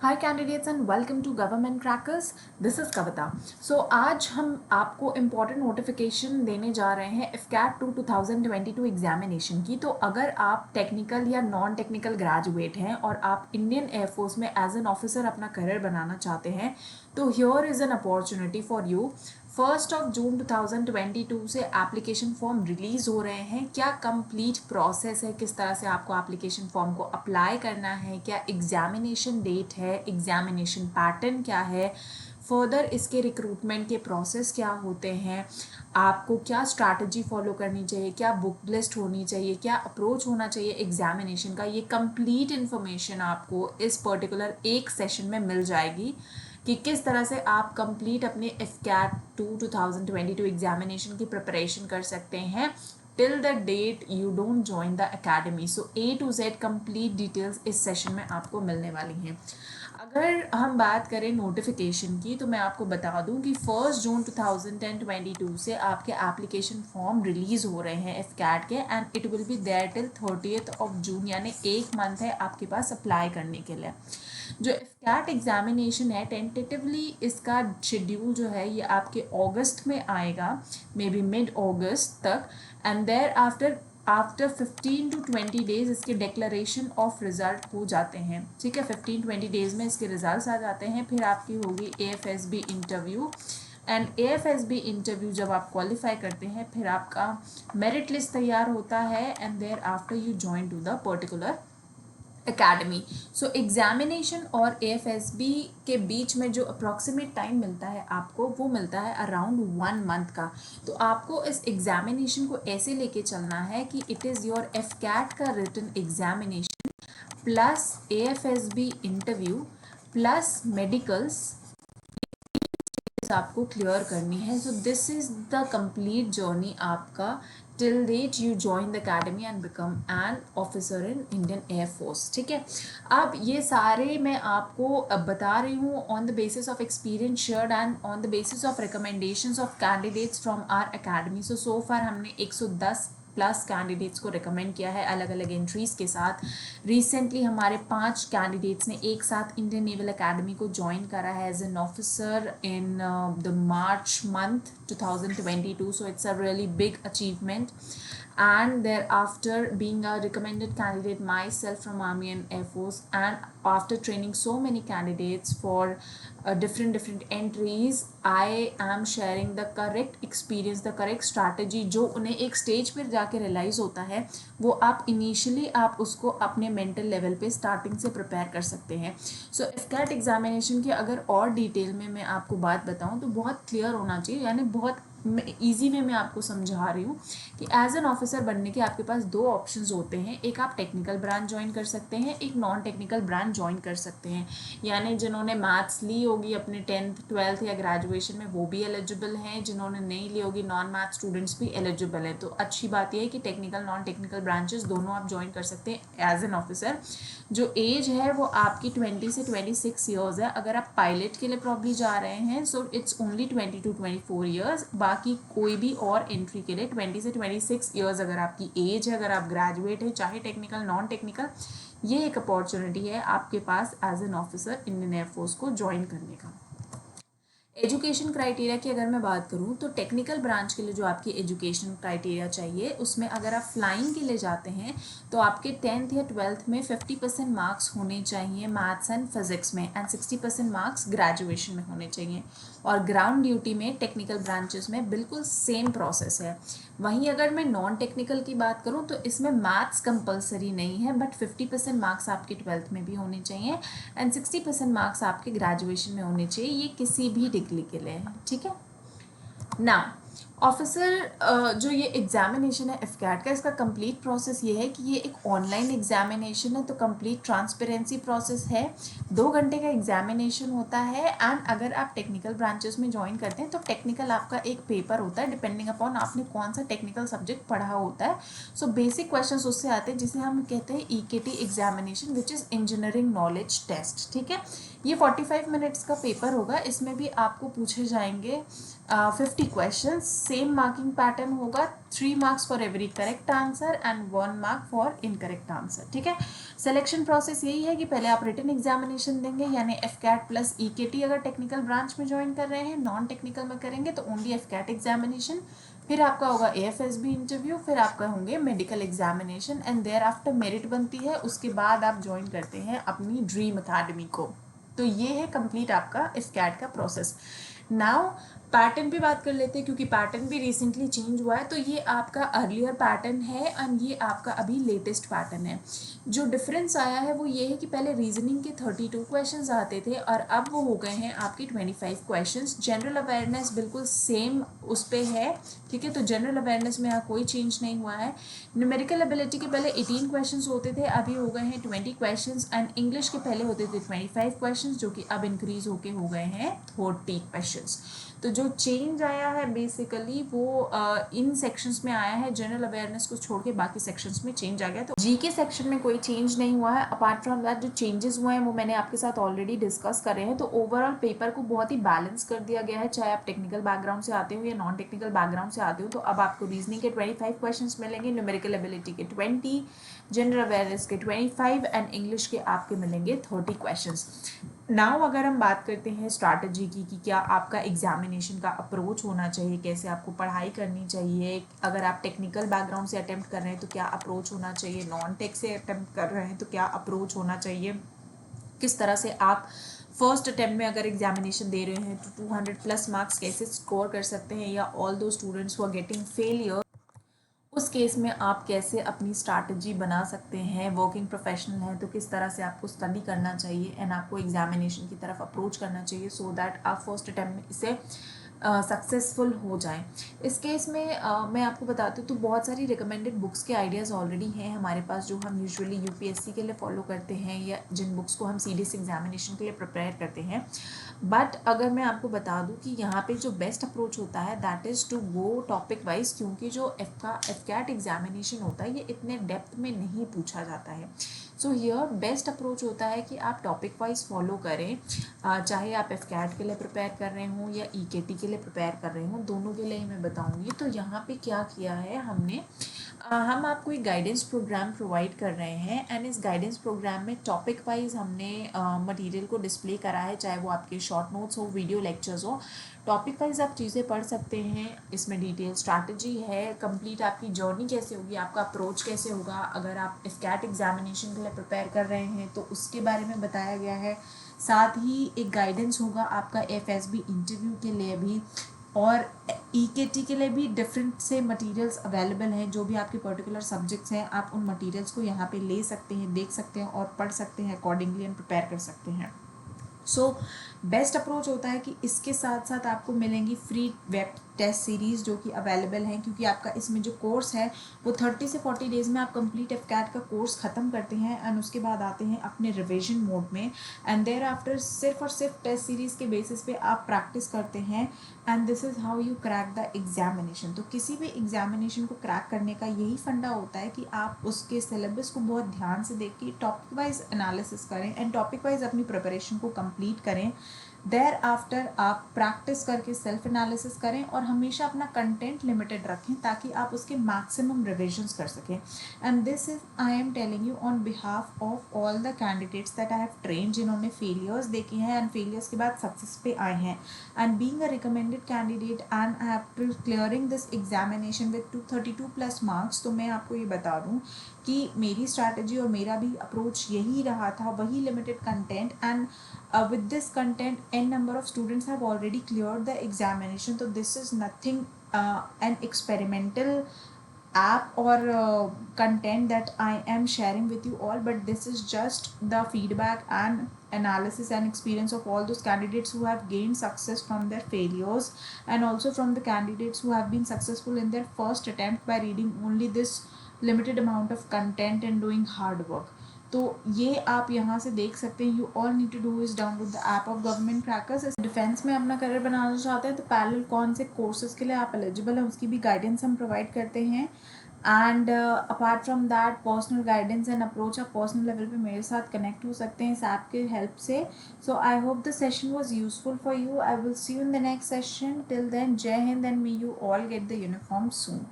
Hi candidates and welcome to government crackers. This is Kavita. So आज हम आपको important notification देने जा रहे हैं इफकैट 2022 एग्जामिनेशन की। तो अगर आप टेक्निकल या नॉन टेक्निकल ग्रेजुएट हैं और आप इंडियन एयरफोर्स में एज एन ऑफिसर अपना करियर बनाना चाहते हैं तो here is an opportunity for you. 1 जून 2022 से एप्लीकेशन फॉर्म रिलीज़ हो रहे हैं। क्या कंप्लीट प्रोसेस है, किस तरह से आपको एप्लीकेशन फॉर्म को अप्लाई करना है, क्या एग्जामिनेशन डेट है, एग्जामिनेशन पैटर्न क्या है, फर्दर इसके रिक्रूटमेंट के प्रोसेस क्या होते हैं, आपको क्या स्ट्रैटेजी फॉलो करनी चाहिए, क्या बुक लिस्ट होनी चाहिए, क्या अप्रोच होना चाहिए एग्जामिनेशन का, ये कंप्लीट इन्फॉर्मेशन आपको इस पर्टिकुलर एक सेशन में मिल जाएगी कि किस तरह से आप कंप्लीट अपने इफकैट 2022 एग्जामिनेशन की प्रिपरेशन कर सकते हैं till the date you don't join the academy. So A to Z complete details इस सेशन में आपको मिलने वाली हैं। अगर हम बात करें नोटिफिकेशन की तो मैं आपको बता दूं कि 1 जून 2022 से आपके एप्लीकेशन फॉर्म रिलीज़ हो रहे हैं इफकैट के and it will be there till 30th June, यानी एक मंथ है आपके पास अप्लाई करने के लिए। जो इफकैट एग्जामिनेशन है टेंटेटिवली इसका शेड्यूल जो है ये आपके अगस्त में आएगा, मे बी मिड अगस्त तक, and thereafter 15 to 20 days इसके डिक्लेरेशन ऑफ रिजल्ट हो जाते हैं। ठीक है, 15-20 डेज में इसके रिजल्ट्स आ जाते हैं। फिर आपकी होगी AFSB interview and AFSB interview जब आप क्वालिफाई करते हैं फिर आपका मेरिट लिस्ट तैयार होता है and thereafter you join to the particular academy. So examination और AFSB के बीच में जो अप्रॉक्सीमेट टाइम मिलता है आपको वो मिलता है अराउंड 1 मंथ का। तो आपको इस एग्जामिनेशन को ऐसे लेके चलना है कि इट इज़ योर इफकैट का written examination plus AFSB interview plus medicals आपको क्लियर करनी है। So this is the complete journey आपका till date you join the academy and become an officer in Indian air force. ठीक है, अब ये सारे मैं आपको बता रही हूँ on the basis of experience shared and on the basis of recommendations of candidates from our academy. So far हमने 110 प्लस कैंडिडेट्स को रिकमेंड किया है अलग अलग एंट्रीज़ के साथ। रिसेंटली हमारे 5 कैंडिडेट्स ने एक साथ इंडियन नेवल अकेडमी को ज्वाइन करा है as an officer in the March month 2022। So it's a really big achievement and thereafter being a recommended candidate myself from Army and Air Force, and after training so many candidates for different entries, I am sharing the correct experience, the correct strategy जो उन्हें एक stage पर जाके realise होता है वो आप initially आप उसको अपने मेंटल लेवल पे स्टार्टिंग से प्रिपेयर कर सकते हैं। सो इफकैट एग्जामिनेशन की अगर और डिटेल में मैं आपको बात बताऊं तो बहुत क्लियर होना चाहिए, यानी बहुत ईजी वे में आपको समझा रही हूँ कि एज एन ऑफिसर बनने के आपके पास 2 ऑप्शंस होते हैं। एक आप टेक्निकल ब्रांच ज्वाइन कर सकते हैं, एक नॉन टेक्निकल ब्रांच ज्वाइन कर सकते हैं। यानी जिन्होंने मैथ्स ली होगी अपने 10th 12th या ग्रेजुएशन में वो भी एलिजिबल हैं, जिन्होंने नहीं ली होगी नॉन मैथ स्टूडेंट्स भी एलिजिबल हैं। तो अच्छी बात यह है कि टेक्निकल नॉन टेक्निकल ब्रांचेस दोनों आप ज्वाइन कर सकते हैं एज एन ऑफिसर। जो एज है वो आपकी 20 से 26 ईयर्स है। अगर आप पायलट के लिए प्रॉब्ली जा रहे हैं so it's only 20 to 24 years. बाकी कोई भी और एंट्री के लिए 20 से 26 ईयर्स अगर आपकी एज है, अगर आप ग्रेजुएट है, चाहे टेक्निकल नॉन टेक्निकल, ये एक अपॉर्चुनिटी है आपके पास as an officer Indian air force को ज्वाइन करने का। एजुकेशन क्राइटेरिया की अगर मैं बात करूँ तो टेक्निकल ब्रांच के लिए जो आपकी एजुकेशन क्राइटेरिया चाहिए उसमें अगर आप फ्लाइंग के लिए जाते हैं तो आपके 10th या 12th में 50% मार्क्स होने चाहिए मैथ्स एंड फिजिक्स में एंड 60% मार्क्स ग्रेजुएशन में होने चाहिए। और ग्राउंड ड्यूटी में टेक्निकल ब्रांचेस में बिल्कुल सेम प्रोसेस है। वहीं अगर मैं नॉन टेक्निकल की बात करूं तो इसमें मैथ्स कंपलसरी नहीं है, बट 50% मार्क्स आपके 12th में भी होने चाहिए एंड 60% मार्क्स आपके ग्रेजुएशन में होने चाहिए, ये किसी भी डिग्री के लिए है। ठीक है, नाउ ऑफिसर जो ये एग्जामिनेशन है इफकैट का, इसका कंप्लीट प्रोसेस ये है कि ये एक ऑनलाइन एग्जामिनेशन है, तो कंप्लीट ट्रांसपेरेंसी प्रोसेस है। 2 घंटे का एग्जामिनेशन होता है एंड अगर आप टेक्निकल ब्रांचेस में ज्वाइन करते हैं तो टेक्निकल आपका एक पेपर होता है डिपेंडिंग अपॉन आपने कौन सा टेक्निकल सब्जेक्ट पढ़ा होता है। सो बेसिक क्वेश्चन उससे आते हैं जिसे हम कहते हैं EKT examination which is engineering knowledge test. ठीक है, ये 45 मिनट्स का पेपर होगा। इसमें भी आपको पूछे जाएंगे 50 क्वेश्चंस सेम मार्किंग पैटर्न होगा, 3 marks for every correct answer and 1 mark for incorrect answer, ठीक है। सिलेक्शन प्रोसेस यही है कि पहले आप रिटन एग्जामिनेशन देंगे, यानी एफकैट प्लस ईकेटी अगर टेक्निकल ब्रांच में ज्वाइन कर रहे हैं, नॉन टेक्निकल में करेंगे तो ओनली एफकैट एग्जामिनेशन, फिर आपका होगा एएफएसबी इंटरव्यू, फिर आपका होंगे medical examination and thereafter merit बनती है, उसके बाद आप ज्वाइन करते हैं अपनी ड्रीम अकेडमी को। तो ये है कंप्लीट आपका एफकैट का प्रोसेस। नाउ पैटर्न पे बात कर लेते हैं, क्योंकि पैटर्न भी रिसेंटली चेंज हुआ है। तो ये आपका अर्लियर पैटर्न है एंड ये आपका अभी लेटेस्ट पैटर्न है। जो डिफरेंस आया है वो ये है कि पहले रीजनिंग के 32 क्वेश्चंस आते थे और अब वो हो गए हैं आपके 25 क्वेश्चंस। जनरल अवेयरनेस बिल्कुल सेम उस पर है, ठीक है। तो जनरल अवेयरनेस में यहाँ कोई चेंज नहीं हुआ है। न्यूमेरिकल एबिलिटी के पहले 18 क्वेश्चंस होते थे, अभी हो गए हैं 20 क्वेश्चंस एंड इंग्लिश के पहले होते थे 25 क्वेश्चंस, जो कि अब इंक्रीज होके हो गए हैं 40 क्वेश्चंस। तो जो चेंज आया है बेसिकली वो इन सेक्शंस में आया है, जनरल अवेयरनेस को छोड़ के बाकी सेक्शंस में चेंज आ गया। तो जीके सेक्शन में कोई चेंज नहीं हुआ है। अपार्ट फ्रॉम दैट जो चेंजेस हुए हैं वो मैंने आपके साथ ऑलरेडी डिस्कस करे हैं। तो ओवरऑल पेपर को बहुत ही बैलेंस कर दिया गया है, चाहे आप टेक्निकल बैकग्राउंड से आते हो या नॉन टेक्निकल बैकग्राउंड से आते हो। तो अब आपको रीजनिंग के 25 क्वेश्चन मिलेंगे, न्यूमेरिकल एबिलिटी के 20, जनरल अवेयरनेस के 25 एंड इंग्लिश के आपके मिलेंगे 30 क्वेश्चंस। नाउ अगर हम बात करते हैं स्ट्रैटेजी की कि क्या आपका एग्जामिनेशन का अप्रोच होना चाहिए, कैसे आपको पढ़ाई करनी चाहिए, अगर आप टेक्निकल बैकग्राउंड से अटेम्प्ट कर रहे हैं तो क्या अप्रोच होना चाहिए, नॉन टेक से अटेम्प्ट कर रहे हैं तो क्या अप्रोच होना चाहिए, किस तरह से आप फर्स्ट अटेम्प्ट में अगर एग्जामिनेशन दे रहे हैं तो 200 प्लस मार्क्स कैसे स्कोर कर सकते हैं, या all those students who are getting failure, उस केस में आप कैसे अपनी स्ट्रैटेजी बना सकते हैं। वर्किंग प्रोफेशनल है तो किस तरह से आपको स्टडी करना चाहिए एंड आपको एग्जामिनेशन की तरफ अप्रोच करना चाहिए सो दैट आप फर्स्ट अटैम्प्ट में इसे सक्सेसफुल हो जाएं। इस केस में मैं आपको बताती हूँ तो बहुत सारी रिकमेंडेड बुक्स के आइडियाज़ ऑलरेडी हैं हमारे पास, जो हम यूजुअली यूपीएससी के लिए फॉलो करते हैं या जिन बुक्स को हम सीडीएस एग्जामिनेशन के लिए प्रिपेयर करते हैं। बट अगर मैं आपको बता दूं कि यहाँ पे जो बेस्ट अप्रोच होता है that is to go topic wise, क्योंकि जो एफकैट एग्जामिनेशन होता है ये इतने डेप्थ में नहीं पूछा जाता है। सो हियर बेस्ट अप्रोच होता है कि आप टॉपिक वाइज फॉलो करें, चाहे आप एफकैट के लिए प्रिपेयर कर रहे हों या ईकेटी के लिए प्रिपेयर कर रहे हों, दोनों के लिए ही मैं बताऊँगी। तो यहाँ पे क्या किया है हमने, हम आपको एक गाइडेंस प्रोग्राम प्रोवाइड कर रहे हैं एंड इस गाइडेंस प्रोग्राम में टॉपिक वाइज हमने मटेरियल को डिस्प्ले करा है, चाहे वो आपके शॉर्ट नोट्स हो, वीडियो लेक्चर्स हो, टॉपिक वाइज आप चीज़ें पढ़ सकते हैं। इसमें डिटेल स्ट्रैटेजी है, कंप्लीट आपकी जर्नी कैसे होगी, आपका अप्रोच कैसे होगा, अगर आप एफकैट एग्जामिनेशन के लिए प्रिपेयर कर रहे हैं तो उसके बारे में बताया गया है। साथ ही एक गाइडेंस होगा आपका एफएसबी इंटरव्यू के लिए भी, और ईकेटी के लिए भी डिफरेंट से मटेरियल्स अवेलेबल हैं। जो भी आपके पर्टिकुलर सब्जेक्ट्स हैं आप उन मटेरियल्स को यहाँ पे ले सकते हैं, देख सकते हैं और पढ़ सकते हैं अकॉर्डिंगली एंड प्रिपेयर कर सकते हैं। सो बेस्ट अप्रोच होता है कि इसके साथ साथ आपको मिलेंगी फ्री वेब टेस्ट सीरीज़ जो कि अवेलेबल हैं, क्योंकि आपका इसमें जो कोर्स है वो 30 से 40 डेज़ में आप कंप्लीट एफकैट का कोर्स ख़त्म करते हैं एंड उसके बाद आते हैं अपने रिवीजन मोड में एंड देयर आफ्टर सिर्फ और सिर्फ टेस्ट सीरीज़ के बेसिस पे आप प्रैक्टिस करते हैं and this is how you crack the examination. तो किसी भी एग्जामिनेशन को क्रैक करने का यही फंडा होता है कि आप उसके सिलेबस को बहुत ध्यान से देख के टॉपिक वाइज एनालिसिस करें एंड टॉपिक वाइज अपनी प्रिपरेशन को कंप्लीट करें। देयर आफ्टर आप प्रैक्टिस करके सेल्फ एनालिसिस करें और हमेशा अपना कंटेंट लिमिटेड रखें ताकि आप उसके मैक्सिमम रिविजन्स कर सकें। And this is I am telling you on behalf of all the candidates that I have train, जिन्होंने फेलियर्स देखे हैं एंड फेलियर्स के बाद सक्सेस पे आए हैं। And being a recommended candidate and after clearing this examination with 232 plus marks, तो मैं आपको ये बता दूँ कि मेरी स्ट्रैटेजी और मेरा भी अप्रोच यही रहा था, वही limited content and with this content n number of students have already cleared the examination. So this is nothing an experimental app or content that I am sharing with you all, but this is just the feedback and analysis and experience of all those candidates who have gained success from their failures and also from the candidates who have been successful in their first attempt by reading only this limited amount of content and doing hard work. तो ये आप यहाँ से देख सकते हैं। You all need to do is download the app of Government Crackers. Defence में अपना करियर बनाना चाहते हैं तो पैरेलल कौन से कोर्सेज के लिए आप एलिजिबल हैं उसकी भी गाइडेंस हम प्रोवाइड करते हैं। And apart from that personal guidance and approach आप पर्सनल लेवल पे मेरे साथ कनेक्ट हो सकते हैं इस ऐप के हेल्प से. So I hope the session was useful for you. I will see you in the next session. Till then, Jai Hind, and may you all get the uniform soon.